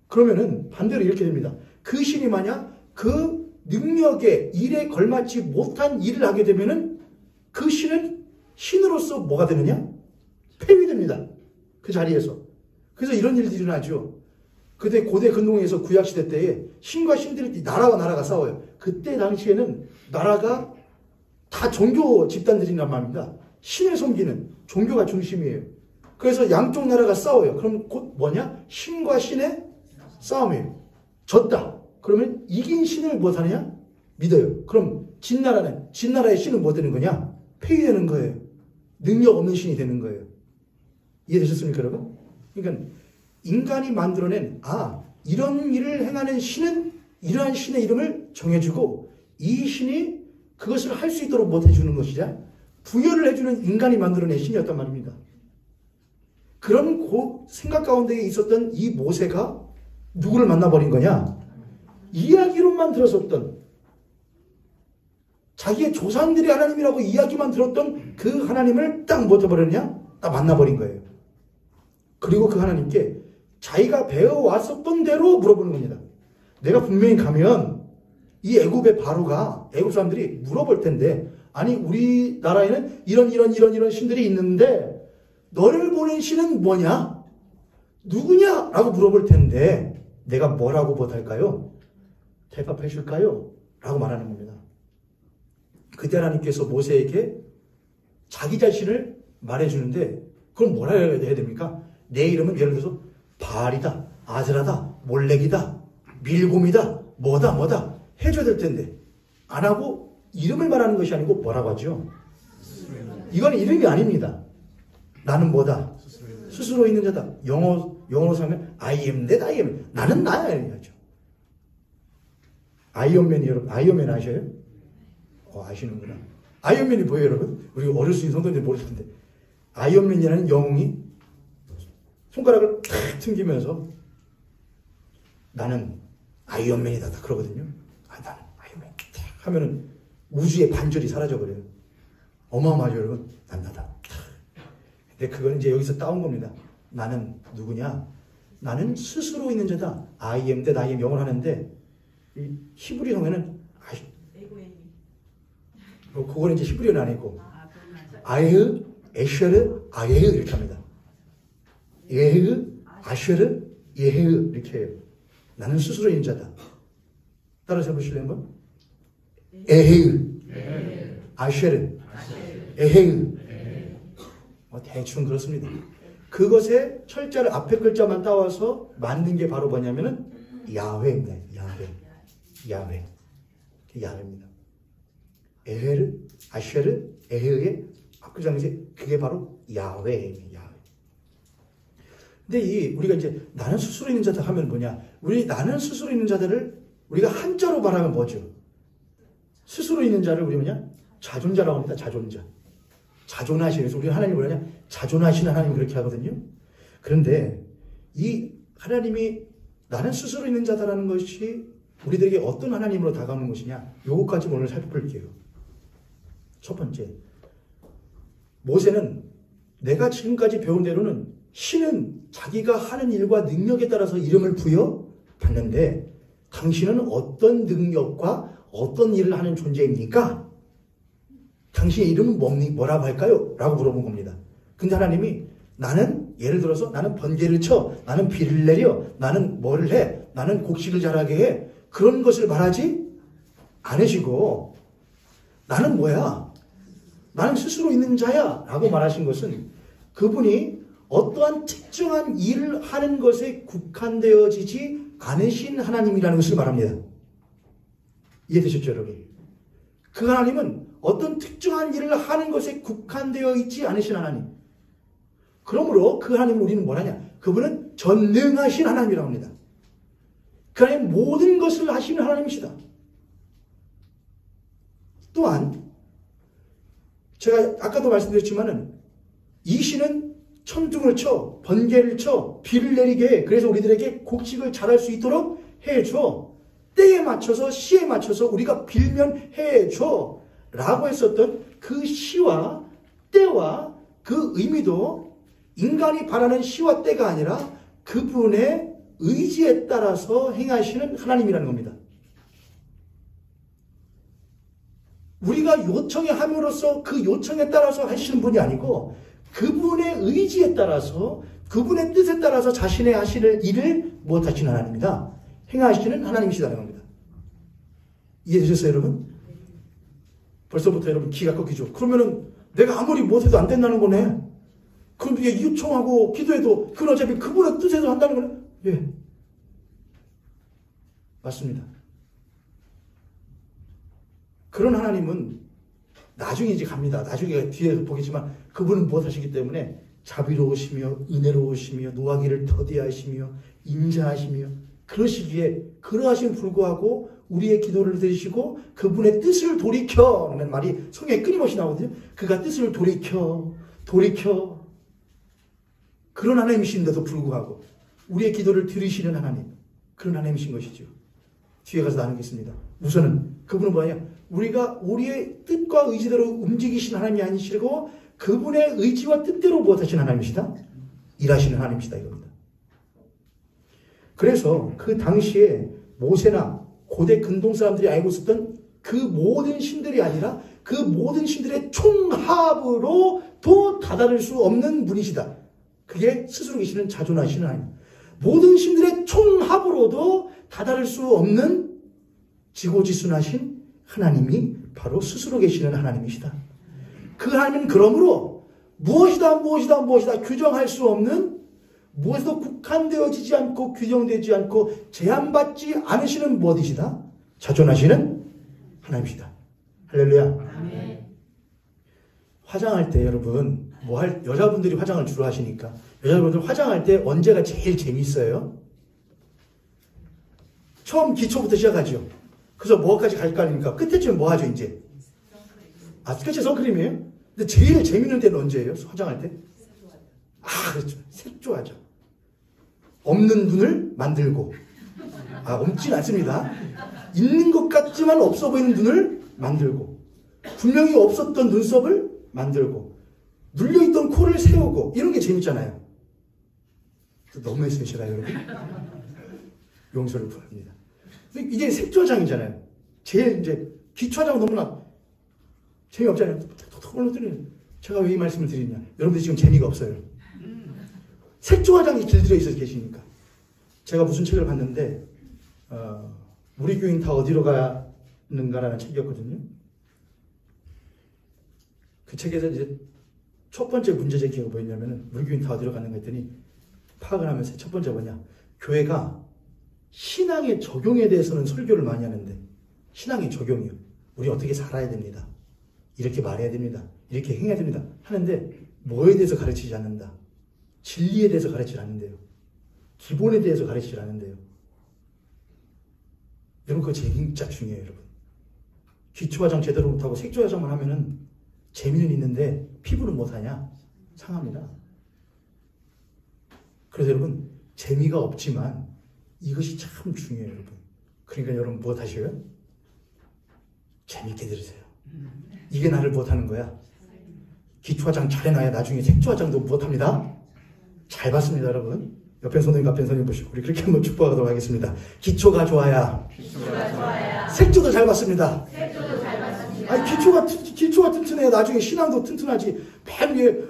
그러면은 반대로 이렇게 됩니다. 그 신이 만약 그 능력에 일에 걸맞지 못한 일을 하게 되면은 그 신은 신으로서 뭐가 되느냐? 폐위됩니다. 그 자리에서. 그래서 이런 일들이 일어나죠. 그때 고대 근동에서 구약시대 때에 신과 신들이 나라와 나라가 싸워요. 그때 당시에는 나라가 다 종교 집단들이란 말입니다. 신을 섬기는 종교가 중심이에요. 그래서 양쪽 나라가 싸워요. 그럼 곧 뭐냐? 신과 신의 싸움이에요. 졌다. 그러면 이긴 신을 뭐 하느냐? 믿어요. 그럼 진나라의 신은 뭐 되는 거냐? 폐위되는 거예요. 능력 없는 신이 되는 거예요. 이해되셨습니까, 여러분? 그러니까 인간이 만들어낸 이런 일을 행하는 신은 이러한 신의 이름을 정해주고 이 신이 그것을 할 수 있도록 못 해주는 것이자 부여를 해주는 인간이 만들어낸 신이었단 말입니다. 그런 생각 가운데 있었던 이 모세가 누구를 만나버린 거냐? 이야기로만 들었었던 자기의 조상들이 하나님이라고 이야기만 들었던 그 하나님을 딱 못 해버렸냐? 딱 만나버린 거예요. 그리고 그 하나님께 자기가 배워왔었던 대로 물어보는 겁니다. 내가 분명히 가면 이 애굽의 바로가 애굽 사람들이 물어볼 텐데 아니 우리나라에는 이런 신들이 있는데 너를 보낸 신은 뭐냐? 누구냐? 라고 물어볼 텐데 내가 뭐라고 보달까요? 대답해 줄까요? 라고 말하는 겁니다. 그때 하나님께서 모세에게 자기 자신을 말해주는데 그럼 뭐라 해야 됩니까? 내 이름은 예를 들어서 바알이다, 아즈라다, 몰렉이다, 밀곰이다, 뭐다 해줘야 될 텐데 안 하고 이름을 말하는 것이 아니고 뭐라고 하죠? 이건 이름이 아닙니다. 나는 뭐다? 스스로 있는 자다. 영어로 하면 I am that I am. 나는 나야 이거죠. 아이언맨이 여러분 아이언맨 아셔요? 아시는구나. 아이언맨이 뭐예요 여러분? 우리 어릴 수 있는 성도님들 모르실 텐데 아이언맨이라는 영웅이 손가락을 탁 튕기면서 나는 아이언맨이다 그러거든요. 나는 아이언맨 탁 하면은 우주의 반절이 사라져버려요. 어마어마하죠 여러분. 난 나다. 근데 그건 이제 여기서 따온 겁니다. 나는 누구냐? 나는 스스로 있는 자다. I am that I am 영어를 하는데 이 히브리 성에는 그거는 이제 히브리어는 아니고 아예흐, 에셔르, 아예흐 이렇게 합니다. 예헤흐, 아셔르, 예헤흐 이렇게 해요. 나는 스스로 있는 자다. 따라서 해보실래요 한번? 에헤흐, 아셔르, 에헤흐. 대충 그렇습니다. 그것에 철자를 앞에 글자만 따와서 만든 게 바로 뭐냐면은 야훼입니다. 야훼입니다. 에헤르, 아셔르, 에헤의 앞글자인지 그게 바로 야훼입니다. 야훼. 근데 우리가 이제 나는 스스로 있는 자다 하면 뭐냐? 우리 나는 스스로 있는 자들을 우리가 한자로 말하면 뭐죠? 스스로 있는 자를 우리 뭐냐? 자존자라고 합니다. 자존자. 자존하시는, 그래서 우리 하나님 뭐냐? 자존하시는 하나님 그렇게 하거든요. 그런데 이 하나님이 나는 스스로 있는 자다라는 것이 우리들에게 어떤 하나님으로 다가오는 것이냐? 요것까지 오늘 살펴볼게요. 첫 번째, 모세는 내가 지금까지 배운 대로는 신은 자기가 하는 일과 능력에 따라서 이름을 부여받는데 당신은 어떤 능력과 어떤 일을 하는 존재입니까? 당신의 이름은 뭐라고 할까요? 라고 물어본 겁니다. 근데 하나님이 나는 예를 들어서 나는 번개를 쳐, 나는 비를 내려, 나는 뭐를 해, 나는 곡식을 자라게 해 그런 것을 말하지 않으시고 나는 뭐야? 나는 스스로 있는 자야 라고 말하신 것은 그분이 어떠한 특정한 일을 하는 것에 국한되어지지 않으신 하나님이라는 것을 말합니다. 이해되셨죠 여러분? 그 하나님은 어떤 특정한 일을 하는 것에 국한되어 있지 않으신 하나님. 그러므로 그 하나님을 우리는 뭐라냐? 그분은 전능하신 하나님이라고 합니다. 그 하나님 모든 것을 하시는 하나님이시다. 또한 제가 아까도 말씀드렸지만은 이 신은 천둥을 쳐, 번개를 쳐, 비를 내리게 해. 그래서 우리들에게 곡식을 자랄 수 있도록 해줘. 때에 맞춰서 시에 맞춰서 우리가 빌면 해줘. 라고 했었던 그 시와 때와 그 의미도 인간이 바라는 시와 때가 아니라 그분의 의지에 따라서 행하시는 하나님이라는 겁니다. 우리가 요청에 함으로써 그 요청에 따라서 하시는 분이 아니고 그분의 의지에 따라서 그분의 뜻에 따라서 자신의 하시는 일을 못하시는 하나님이다. 행하시는 하나님이시다는 겁니다. 이해되셨어요 여러분? 벌써부터 여러분 기가 꺾이죠. 그러면은 내가 아무리 못해도 안 된다는 거네. 그럼 이게 요청하고 기도해도 그건 어차피 그분의 뜻에서 한다는 거네. 예, 맞습니다. 그런 하나님은 나중에 이제 갑니다. 나중에 뒤에 보겠지만 그분은 무엇하시기 때문에 자비로우시며 은혜로우시며 노하기를 더디하시며 인자하시며 그러시기에 그러하심에 불구하고 우리의 기도를 들으시고 그분의 뜻을 돌이켜 라는 말이 성경에 끊임없이 나오거든요. 그가 뜻을 돌이켜 그런 하나님이신데도 불구하고 우리의 기도를 들으시는 하나님, 그런 하나님이신 것이죠. 뒤에 가서 나누겠습니다. 우선은 그분은 뭐냐? 우리가 우리의 뜻과 의지대로 움직이신 하나님이 아니시고 그분의 의지와 뜻대로 무엇하신 하나님이시다? 일하시는 하나님이시다 이겁니다. 그래서 그 당시에 모세나 고대 근동 사람들이 알고 있었던 그 모든 신들이 아니라 그 모든 신들의 총합으로도 다다를 수 없는 분이시다. 그게 스스로 계시는 자존하시는 하나님. 모든 신들의 총합으로도 다다를 수 없는 지고지순하신 하나님이 바로 스스로 계시는 하나님이시다. 그 하나님은 그러므로 무엇이다 규정할 수 없는, 무엇에도 국한되어지지 않고 규정되지 않고 제한받지 않으시는 무엇이시다? 자존하시는 하나님이시다. 할렐루야. 아멘. 화장할 때 여러분 여자분들이 화장을 주로 하시니까 여자분들 화장할 때 언제가 제일 재미있어요? 처음 기초부터 시작하죠. 그래서 뭐까지 갈까 하니까 끝에쯤 뭐 하죠 이제? 끝이 선크림이에요? 근데 제일 재밌는 때는 언제예요? 화장할 때? 그렇죠. 색조하죠. 없는 눈을 만들고. 없진 않습니다. 있는 것 같지만 없어 보이는 눈을 만들고. 분명히 없었던 눈썹을 만들고. 눌려있던 코를 세우고. 이런 게 재밌잖아요. 너무 했으시라 여러분. 용서를 구합니다. 이게 색조화장이잖아요. 제일 이제 기초화장은 너무나 재미없잖아요. 제가 왜 이 말씀을 드리냐. 여러분들 지금 재미가 없어요. 색조화장이 길들여 있어서 계시니까. 제가 무슨 책을 봤는데 우리 교인 다 어디로 가는가라는 책이었거든요. 그 책에서 이제 첫 번째 문제 제기가 뭐였냐면은 우리 교인 다 어디로 가는가 했더니 파악을 하면서 첫 번째 뭐냐. 교회가 신앙의 적용에 대해서는 설교를 많이 하는데 신앙의 적용이요. 우리 어떻게 살아야 됩니다. 이렇게 말해야 됩니다. 이렇게 행해야 됩니다. 하는데 뭐에 대해서 가르치지 않는다. 진리에 대해서 가르치지 않는데요. 기본에 대해서 가르치지 않는데요. 여러분 그거 진짜 중요해요. 여러분. 기초화장 제대로 못하고 색조화장만 하면은 재미는 있는데 피부는 못하냐? 상합니다. 그래서 여러분 재미가 없지만 이것이 참 중요해요. 여러분. 그러니까 여러분 무엇 하셔요? 재밌게 들으세요. 이게 나를 무엇하는 거야? 기초화장 잘해놔야 나중에 색조화장도 무엇합니다? 잘 봤습니다 여러분. 옆에 선생님 앞에 선생님 보시고 우리 그렇게 한번 축복하도록 하겠습니다. 기초가 좋아야 색조도 잘 봤습니다. 기초가 튼튼해야 나중에 신앙도 튼튼하지. 맨 위에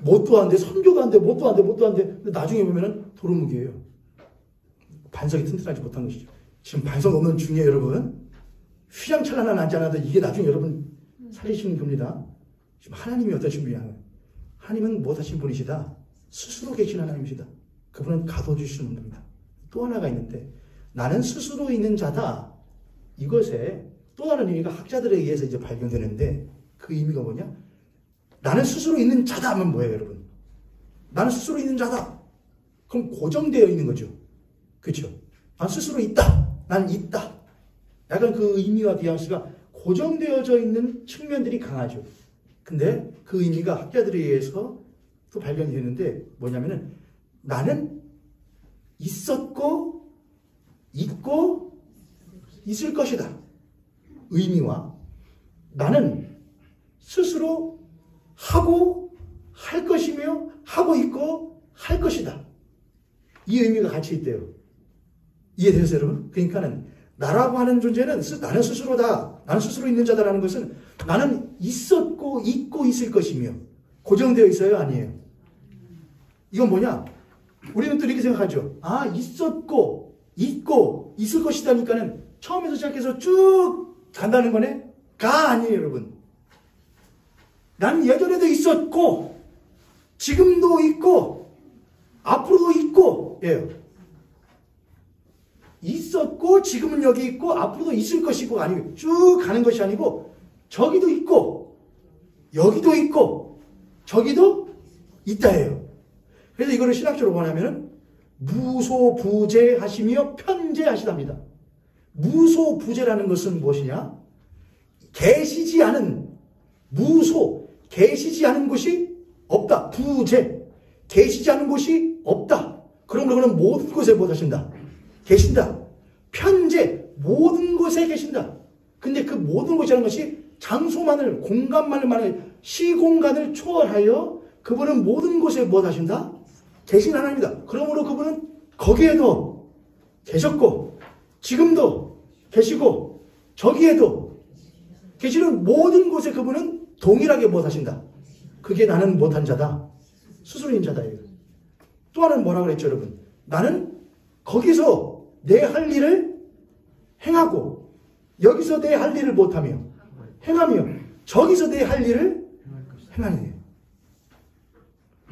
뭣도 안 돼, 선교도 안 돼, 뭣도 안 돼. 근데 나중에 보면은 도루묵이에요. 반석이 튼튼하지 못한 것이죠. 지금 반석 없는 중에 여러분 휘황찬란한 앉지 않아도 이게 나중에 여러분 살리시는 겁니다. 지금 하나님이 어떠신 분이냐? 하나님은 무엇하신 분이시다? 스스로 계신 하나님이시다. 그분은 가둬주시는 분입니다. 또 하나가 있는데 나는 스스로 있는 자다. 이것에 또 다른 의미가 학자들에 의해서 이제 발견되는데 그 의미가 뭐냐? 나는 스스로 있는 자다 하면 뭐예요, 여러분? 나는 스스로 있는 자다. 그럼 고정되어 있는 거죠. 그렇죠? 난 스스로 있다. 난 있다. 약간 그 의미와 뉘앙스가 고정되어져 있는 측면들이 강하죠. 근데 그 의미가 학자들에 의해서 또 발견되는데 뭐냐면은 나는 있었고 있고 있을 것이다. 의미와 나는 스스로 하고 할 것이며 하고 있고 할 것이다. 이 의미가 같이 있대요. 이해되세요, 여러분? 그러니까는 나라고 하는 존재는 나는 스스로다. 나는 스스로 있는 자다라는 것은 나는 있었고 있고 있을 것이며 고정되어 있어요? 아니에요? 이건 뭐냐? 우리는 또 이렇게 생각하죠. 있었고 있고 있을 것이다니까는 처음에서 시작해서 쭉 간다는 거네? 아니에요, 여러분. 난 예전에도 있었고 지금도 있고 앞으로도 있고 예요. 있었고 지금은 여기 있고 앞으로도 있을 것이고 아니고 쭉 가는 것이 아니고 저기도 있고 여기도 있고 저기도 있다예요. 그래서 이거를 신학적으로 뭐냐면은 무소부재하시며 편재하시답니다. 무소부재라는 것은 무엇이냐? 계시지 않은 계시지 않은 곳이 없다. 부재, 계시지 않은 곳이 없다. 그러면 모든 곳에 뭐 하신다? 계신다. 편재, 모든 곳에 계신다. 근데 그 모든 곳이라는 것이 장소만을, 공간만을, 시공간을 초월하여 그분은 모든 곳에 뭐 하신다? 계신 하나님이다. 그러므로 그분은 거기에도 계셨고 지금도 계시고 저기에도 계시는 모든 곳에 그분은 동일하게 무엇하신다. 그게 나는 못한 자다. 스스로 있는 자다. 또 하나는 뭐라고 그랬죠, 여러분? 나는 거기서 내 할 일을 행하고 여기서 내 할 일을 못하며 행하며 저기서 내 할 일을 행하네.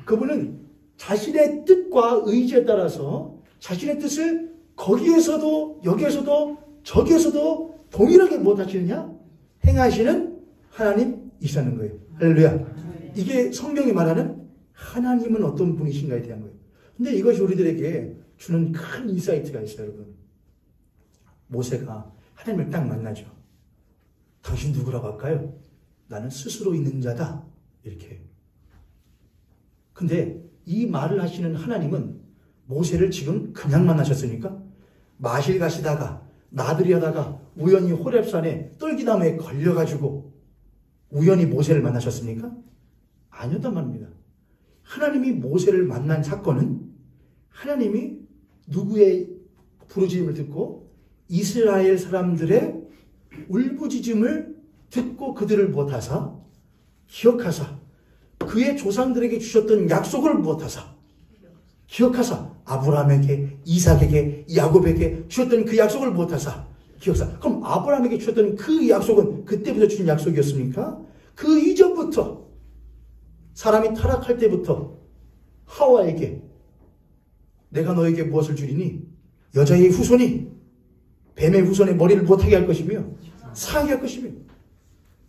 그분은 자신의 뜻과 의지에 따라서 자신의 뜻을 거기에서도 여기에서도 저기에서도 동일하게 못하시느냐? 행하시는 하나님이시라는 거예요. 할렐루야. 이게 성경이 말하는 하나님은 어떤 분이신가에 대한 거예요. 근데 이것이 우리들에게 주는 큰 인사이트가 있어요, 여러분. 모세가 하나님을 딱 만나죠. 당신 누구라고 할까요? 나는 스스로 있는 자다. 이렇게. 근데 이 말을 하시는 하나님은 모세를 지금 그냥 만나셨으니까 마실 가시다가 나들이 하다가 우연히 호렙산에 떨기나무에 걸려가지고 우연히 모세를 만나셨습니까? 아니었단 말입니다. 하나님이 모세를 만난 사건은 하나님이 누구의 부르짖음을 듣고 이스라엘 사람들의 울부짖음을 듣고 그들을 무엇하사 기억하사 그의 조상들에게 주셨던 약속을 무엇하사 기억하사 아브라함에게 이삭에게 야곱에게 주셨던 그 약속을 무엇하사 기억하사. 그럼 아브라함에게 주셨던 그 약속은 그때부터 주신 약속이었습니까? 그 이전부터 사람이 타락할 때부터 하와에게 내가 너에게 무엇을 주리니 여자의 후손이 뱀의 후손의 머리를 못하게 할 것이며 상하게 할 것이며.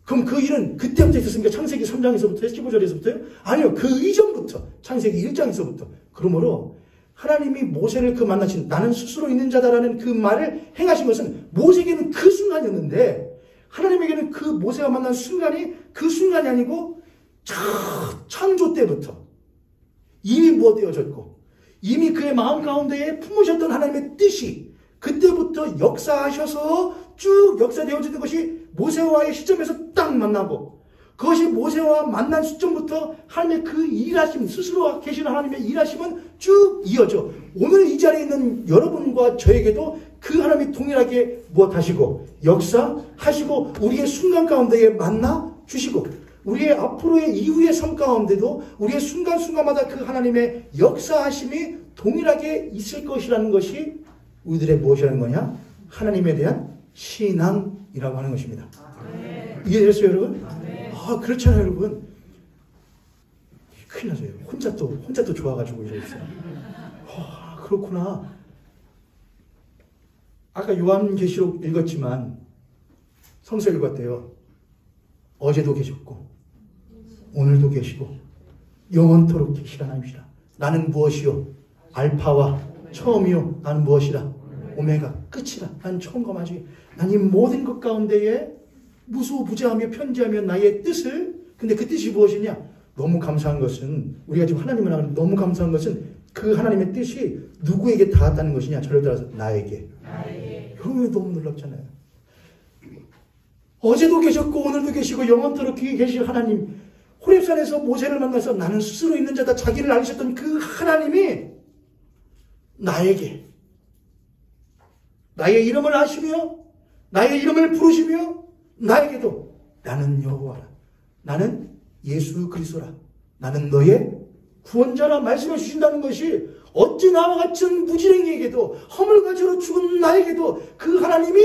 그럼 그 일은 그때부터 있었습니까? 창세기 3장에서부터 15절에서부터요? 아니요. 그 이전부터 창세기 1장에서부터. 그러므로 하나님이 모세를 그 만나신 나는 스스로 있는 자다라는 그 말을 행하신 것은 모세에게는 그 순간이었는데 하나님에게는 그 모세가 만난 순간이 그 순간이 아니고 창조 때부터 이미 무엇되어졌고 이미 그의 마음 가운데에 품으셨던 하나님의 뜻이 그때부터 역사하셔서 쭉 역사되어지는 것이 모세와의 시점에서 딱 만나고 그것이 모세와 만난 시점부터 하나님의 그 일하심 스스로 계시는 하나님의 일하심은 쭉 이어져 오늘 이 자리에 있는 여러분과 저에게도 그 하나님이 동일하게 무엇하시고 역사하시고 우리의 순간 가운데에 만나 주시고 우리의 앞으로의 이후의 삶 가운데도 우리의 순간순간마다 그 하나님의 역사하심이 동일하게 있을 것이라는 것이 우리들의 무엇이라는 거냐? 하나님에 대한 신앙이라고 하는 것입니다. 이해되셨어요, 여러분? 그렇잖아요, 여러분. 큰일 나서요. 혼자 또 좋아가지고 이래 있어요. 그렇구나. 아까 요한계시록 읽었지만 성서 읽었대요. 어제도 계셨고 오늘도 계시고 영원토록 계시라 하나님이시라. 나는 무엇이요? 알파와 처음이요. 나는 무엇이라? 오메가 끝이라. 나는 처음과 마지막. 난 이 모든 것 가운데에 무소부재하며 편지하며 나의 뜻을 근데 그 뜻이 무엇이냐? 너무 감사한 것은 우리가 지금 하나님을 하는 너무 감사한 것은 그 하나님의 뜻이 누구에게 닿았다는 것이냐? 저를 따라서 나에게. 여러분 너무 놀랍잖아요. 어제도 계셨고 오늘도 계시고 영원토록 계실 하나님 호렙산에서 모세를 만나서 나는 스스로 있는 자다 자기를 알리셨던 그 하나님이 나에게 나의 이름을 아시며 나의 이름을 부르시며 나에게도 나는 여호와라 나는 예수 그리스도라 나는 너의 구원자라 말씀해 주신다는 것이 어찌 나와 같은 무지랭이에게도 허물가지로 죽은 나에게도 그 하나님이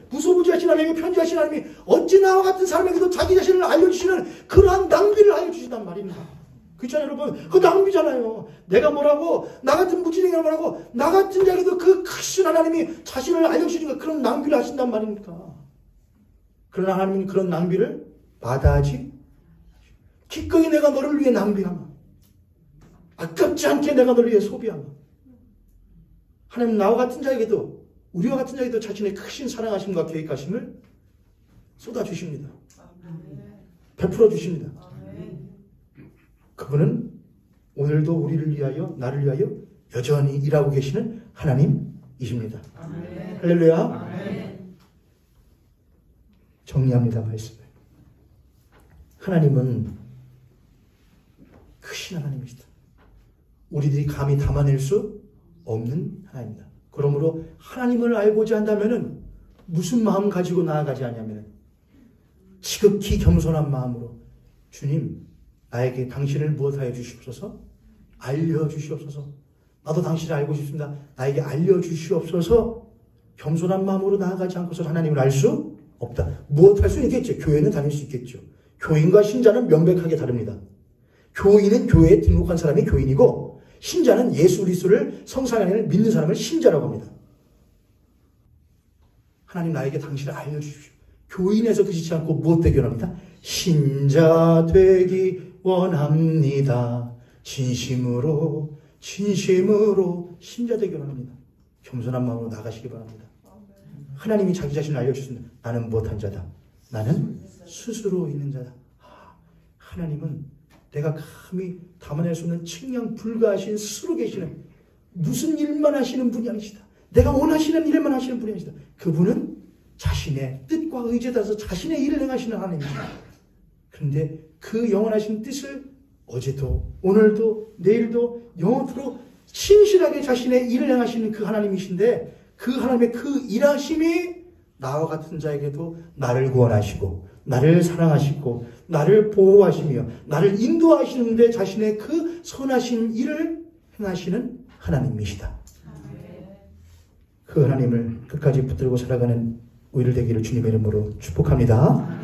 무소부지하신 하나님이 편지하신 하나님이 어찌 나와 같은 사람에게도 자기 자신을 알려주시는 그러한 낭비를 알려주신단 말입니다. 그렇잖아요 여러분. 그 낭비잖아요. 내가 뭐라고 나 같은 무지랭이가 뭐라고 나 같은 자에게도 그 크신 하나님이 자신을 알려주시니까 그런 낭비를 하신단 말입니까. 그러나 하나님은 그런 낭비를 마다하지 기꺼이 내가 너를 위해 낭비하마 아깝지 않게 내가 너를 위해 소비하마. 하나님 나와 같은 자에게도 우리와 같은 자에게도 자신의 크신 사랑하심과 계획하심을 쏟아주십니다. 베풀어 주십니다. 그분은 오늘도 우리를 위하여 나를 위하여 여전히 일하고 계시는 하나님이십니다. 할렐루야. 정리합니다. 말씀을. 하나님은 크신 하나님이시다. 우리들이 감히 담아낼 수 없는 하나님이다. 그러므로 하나님을 알고자 한다면은 무슨 마음 가지고 나아가지 않냐면 지극히 겸손한 마음으로 주님 나에게 당신을 무엇하여 주시옵소서 알려주시옵소서 나도 당신을 알고 싶습니다. 나에게 알려주시옵소서 겸손한 마음으로 나아가지 않고서 하나님을 알 수 없다. 무엇 할 수 있겠죠. 교회는 다닐 수 있겠죠. 교인과 신자는 명백하게 다릅니다. 교인은 교회에 등록한 사람이 교인이고 신자는 예수 그리스도를 성상을 믿는 사람을 신자라고 합니다. 하나님 나에게 당신을 알려주십시오. 교인에서 그치지 않고 무엇 되기 원합니다? 신자 되기 원합니다. 진심으로 신자 되기 원합니다. 겸손한 마음으로 나가시기 바랍니다. 하나님이 자기 자신을 알려주십니다. 나는 무엇한 자다. 나는 스스로 있는 자다. 하나님은 내가 감히 담아낼 수 없는 측량 불가하신 스스로 계시는 무슨 일만 하시는 분이 아니시다. 내가 원하시는 일만 하시는 분이 아니시다. 그분은 자신의 뜻과 의지에 따라서 자신의 일을 행하시는 하나님입니다. 그런데 그 영원하신 뜻을 어제도 오늘도 내일도 영원토록 신실하게 자신의 일을 행하시는 그 하나님이신데 그 하나님의 그 일하심이 나와 같은 자에게도 나를 구원하시고 나를 사랑하시고 나를 보호하시며 나를 인도하시는데 자신의 그 선하신 일을 행하시는 하나님이시다. 그 하나님을 끝까지 붙들고 살아가는 우리를 되기를 주님의 이름으로 축복합니다.